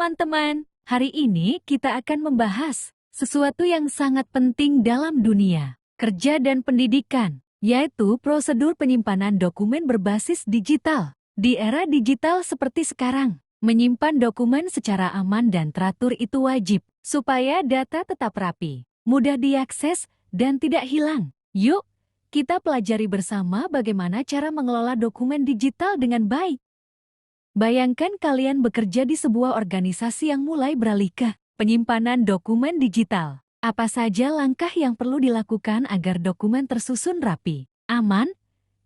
teman-teman, hari ini kita akan membahas sesuatu yang sangat penting dalam dunia kerja dan pendidikan, yaitu prosedur penyimpanan dokumen berbasis digital. Di era digital seperti sekarang, menyimpan dokumen secara aman dan teratur itu wajib, supaya data tetap rapi, mudah diakses, dan tidak hilang. Yuk, kita pelajari bersama bagaimana cara mengelola dokumen digital dengan baik. Bayangkan kalian bekerja di sebuah organisasi yang mulai beralih ke penyimpanan dokumen digital. Apa saja langkah yang perlu dilakukan agar dokumen tersusun rapi, aman,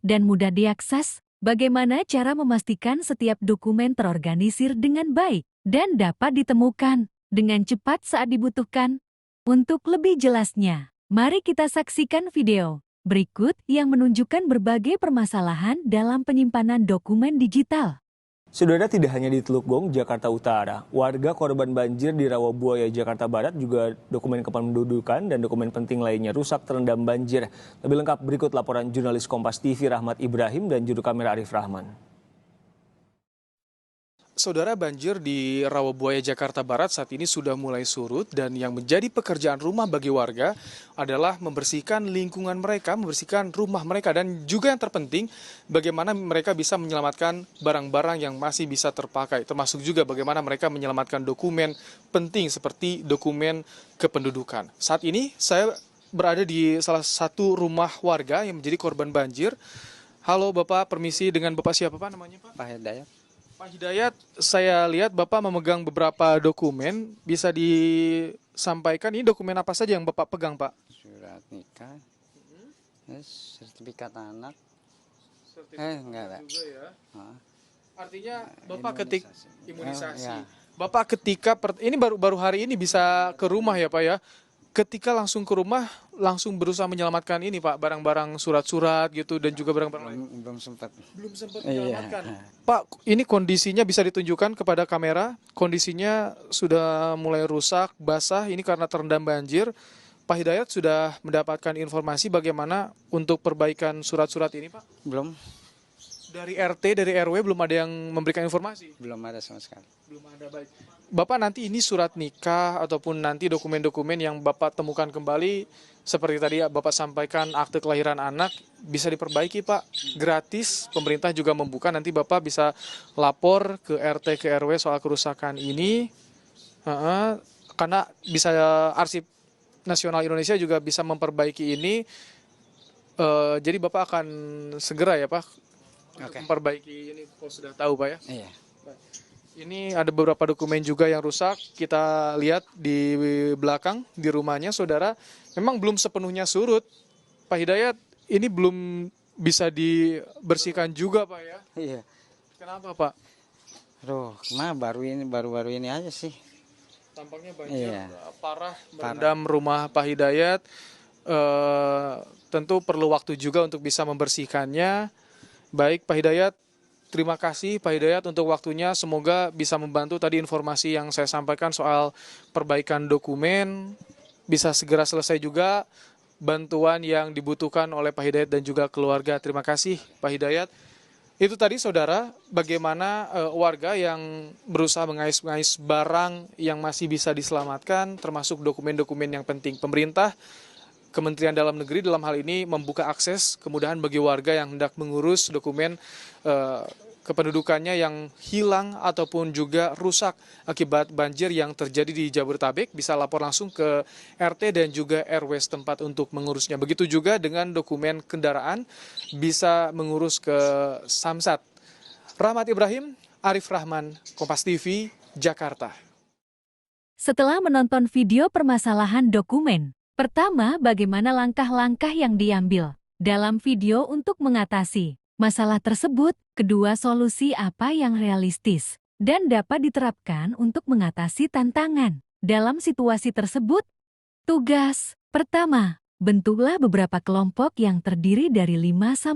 dan mudah diakses? Bagaimana cara memastikan setiap dokumen terorganisir dengan baik dan dapat ditemukan dengan cepat saat dibutuhkan? Untuk lebih jelasnya, mari kita saksikan video berikut yang menunjukkan berbagai permasalahan dalam penyimpanan dokumen digital. Saudara, tidak hanya di Teluk Gong, Jakarta Utara, warga korban banjir di Rawabuaya, Jakarta Barat juga dokumen kependudukan dan dokumen penting lainnya rusak terendam banjir. Lebih lengkap berikut laporan jurnalis Kompas TV Rahmat Ibrahim dan juru kamera Arif Rahman. Saudara, banjir di Rawabuaya, Jakarta Barat saat ini sudah mulai surut dan yang menjadi pekerjaan rumah bagi warga adalah membersihkan lingkungan mereka, membersihkan rumah mereka, dan juga yang terpenting bagaimana mereka bisa menyelamatkan barang-barang yang masih bisa terpakai, termasuk juga bagaimana mereka menyelamatkan dokumen penting seperti dokumen kependudukan. Saat ini saya berada di salah satu rumah warga yang menjadi korban banjir. Halo Bapak, permisi, dengan Bapak siapa Pak namanya Pak? Pak Hidayat. Pak Hidayat, saya lihat Bapak memegang beberapa dokumen. Bisa disampaikan ini dokumen apa saja yang Bapak pegang, Pak? Surat nikah, sertifikat anak. Sertifikat juga ya. Artinya Bapak imunisasi. Ya. Bapak ketika ini baru hari ini bisa ke rumah ya, Pak ya. Ketika langsung ke rumah, langsung berusaha menyelamatkan ini Pak, barang-barang surat-surat gitu dan juga barang-barang lain. Belum sempat menyelamatkan. Pak, ini kondisinya bisa ditunjukkan kepada kamera. Kondisinya sudah mulai rusak, basah, ini karena terendam banjir. Pak Hidayat sudah mendapatkan informasi bagaimana untuk perbaikan surat-surat ini Pak? Belum. Dari RT, dari RW belum ada yang memberikan informasi? Belum ada sama sekali. Belum ada, baik. Bapak, nanti ini surat nikah ataupun nanti dokumen-dokumen yang Bapak temukan kembali seperti tadi Bapak sampaikan akte kelahiran anak bisa diperbaiki Pak, gratis. Pemerintah juga membuka, nanti Bapak bisa lapor ke RT ke RW soal kerusakan ini, karena bisa Arsip Nasional Indonesia juga bisa memperbaiki ini. Jadi Bapak akan segera ya Pak memperbaiki ini kalau sudah tahu Pak ya. Iya. Ini ada beberapa dokumen juga yang rusak, kita lihat di belakang, di rumahnya saudara, memang belum sepenuhnya surut. Pak Hidayat, ini belum bisa dibersihkan juga Pak ya? Iya. Kenapa Pak? Aduh, baru-baru ini aja sih. Tampaknya banjir parah Parah. merendam rumah Pak Hidayat. Tentu perlu waktu juga untuk bisa membersihkannya. Baik Pak Hidayat, terima kasih Pak Hidayat untuk waktunya, semoga bisa membantu tadi informasi yang saya sampaikan soal perbaikan dokumen, bisa segera selesai juga bantuan yang dibutuhkan oleh Pak Hidayat dan juga keluarga. Terima kasih Pak Hidayat. Itu tadi saudara, bagaimana warga yang berusaha mengais-ngais barang yang masih bisa diselamatkan, termasuk dokumen-dokumen yang penting. Pemerintah, Kementerian Dalam Negeri dalam hal ini membuka akses kemudahan bagi warga yang hendak mengurus dokumen kependudukannya yang hilang ataupun juga rusak akibat banjir yang terjadi di Jabodetabek, bisa lapor langsung ke RT dan juga RW setempat untuk mengurusnya. Begitu juga dengan dokumen kendaraan, bisa mengurus ke Samsat. Rahmat Ibrahim, Arif Rahman, Kompas TV, Jakarta. Setelah menonton video permasalahan dokumen, pertama, bagaimana langkah-langkah yang diambil dalam video untuk mengatasi masalah tersebut? Kedua, solusi apa yang realistis dan dapat diterapkan untuk mengatasi tantangan dalam situasi tersebut? Tugas pertama, bentuklah beberapa kelompok yang terdiri dari 5-6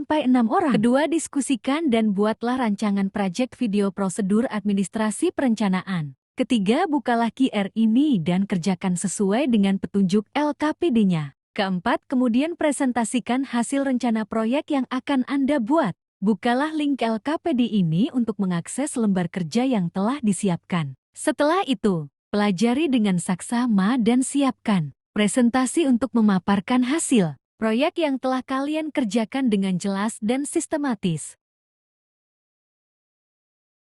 orang. Kedua, diskusikan dan buatlah rancangan proyek video prosedur administrasi perencanaan. Ketiga, bukalah QR ini dan kerjakan sesuai dengan petunjuk LKPD-nya. Keempat, kemudian presentasikan hasil rencana proyek yang akan Anda buat. Bukalah link LKPD ini untuk mengakses lembar kerja yang telah disiapkan. Setelah itu, pelajari dengan saksama dan siapkan presentasi untuk memaparkan hasil proyek yang telah kalian kerjakan dengan jelas dan sistematis.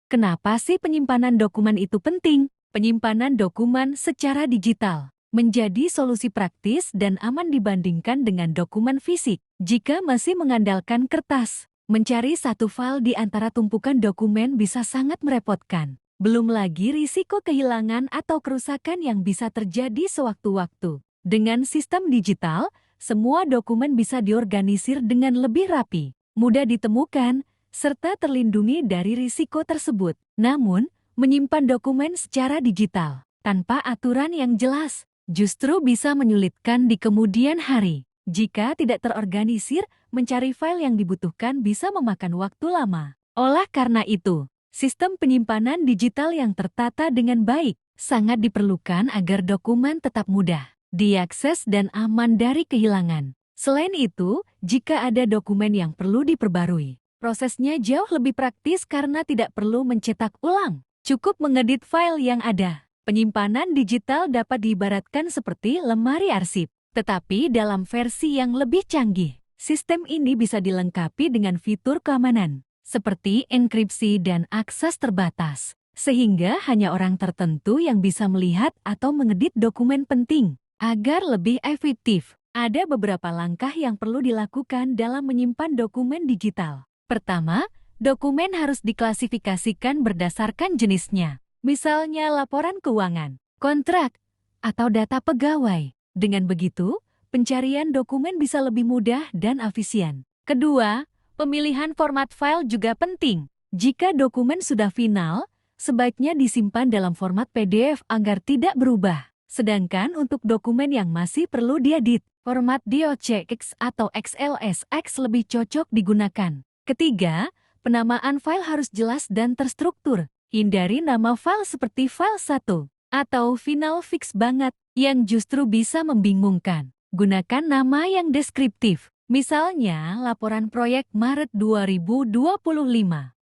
Kenapa sih penyimpanan dokumen itu penting? Penyimpanan dokumen secara digital menjadi solusi praktis dan aman dibandingkan dengan dokumen fisik. Jika masih mengandalkan kertas, mencari satu file di antara tumpukan dokumen bisa sangat merepotkan. Belum lagi risiko kehilangan atau kerusakan yang bisa terjadi sewaktu-waktu. Dengan sistem digital, semua dokumen bisa diorganisir dengan lebih rapi, mudah ditemukan, serta terlindungi dari risiko tersebut. Namun, menyimpan dokumen secara digital tanpa aturan yang jelas justru bisa menyulitkan di kemudian hari. Jika tidak terorganisir, mencari file yang dibutuhkan bisa memakan waktu lama. Oleh karena itu, sistem penyimpanan digital yang tertata dengan baik sangat diperlukan agar dokumen tetap mudah diakses dan aman dari kehilangan. Selain itu, jika ada dokumen yang perlu diperbarui, prosesnya jauh lebih praktis karena tidak perlu mencetak ulang. Cukup mengedit file yang ada. Penyimpanan digital dapat diibaratkan seperti lemari arsip, tetapi dalam versi yang lebih canggih. Sistem ini bisa dilengkapi dengan fitur keamanan, seperti enkripsi dan akses terbatas, sehingga hanya orang tertentu yang bisa melihat atau mengedit dokumen penting. Agar lebih efektif, ada beberapa langkah yang perlu dilakukan dalam menyimpan dokumen digital. Pertama, dokumen harus diklasifikasikan berdasarkan jenisnya. Misalnya laporan keuangan, kontrak, atau data pegawai. Dengan begitu, pencarian dokumen bisa lebih mudah dan efisien. Kedua, pemilihan format file juga penting. Jika dokumen sudah final, sebaiknya disimpan dalam format PDF agar tidak berubah. Sedangkan untuk dokumen yang masih perlu diedit, format DOCX atau XLSX lebih cocok digunakan. Ketiga, penamaan file harus jelas dan terstruktur. Hindari nama file seperti file 1 atau final fix banget yang justru bisa membingungkan. Gunakan nama yang deskriptif. Misalnya, laporan proyek Maret 2025.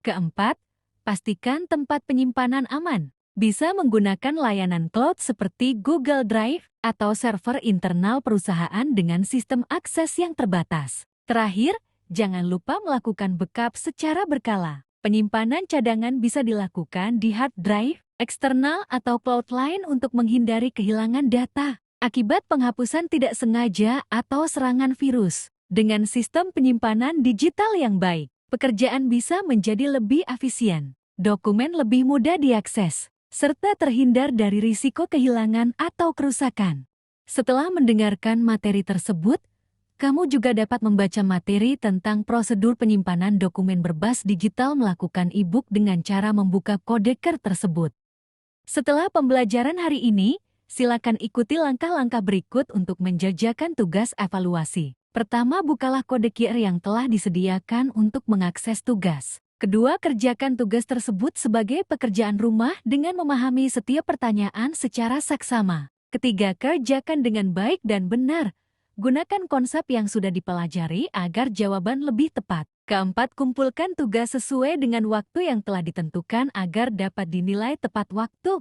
Keempat, pastikan tempat penyimpanan aman. Bisa menggunakan layanan cloud seperti Google Drive atau server internal perusahaan dengan sistem akses yang terbatas. Terakhir, jangan lupa melakukan backup secara berkala. Penyimpanan cadangan bisa dilakukan di hard drive, eksternal atau cloud lain untuk menghindari kehilangan data akibat penghapusan tidak sengaja atau serangan virus. Dengan sistem penyimpanan digital yang baik, pekerjaan bisa menjadi lebih efisien, dokumen lebih mudah diakses, serta terhindar dari risiko kehilangan atau kerusakan. Setelah mendengarkan materi tersebut, kamu juga dapat membaca materi tentang prosedur penyimpanan dokumen berbasis digital melakukan e-book dengan cara membuka kode QR tersebut. Setelah pembelajaran hari ini, silakan ikuti langkah-langkah berikut untuk menjajakan tugas evaluasi. Pertama, bukalah kode QR yang telah disediakan untuk mengakses tugas. Kedua, kerjakan tugas tersebut sebagai pekerjaan rumah dengan memahami setiap pertanyaan secara saksama. Ketiga, kerjakan dengan baik dan benar. Gunakan konsep yang sudah dipelajari agar jawaban lebih tepat. Keempat, kumpulkan tugas sesuai dengan waktu yang telah ditentukan agar dapat dinilai tepat waktu.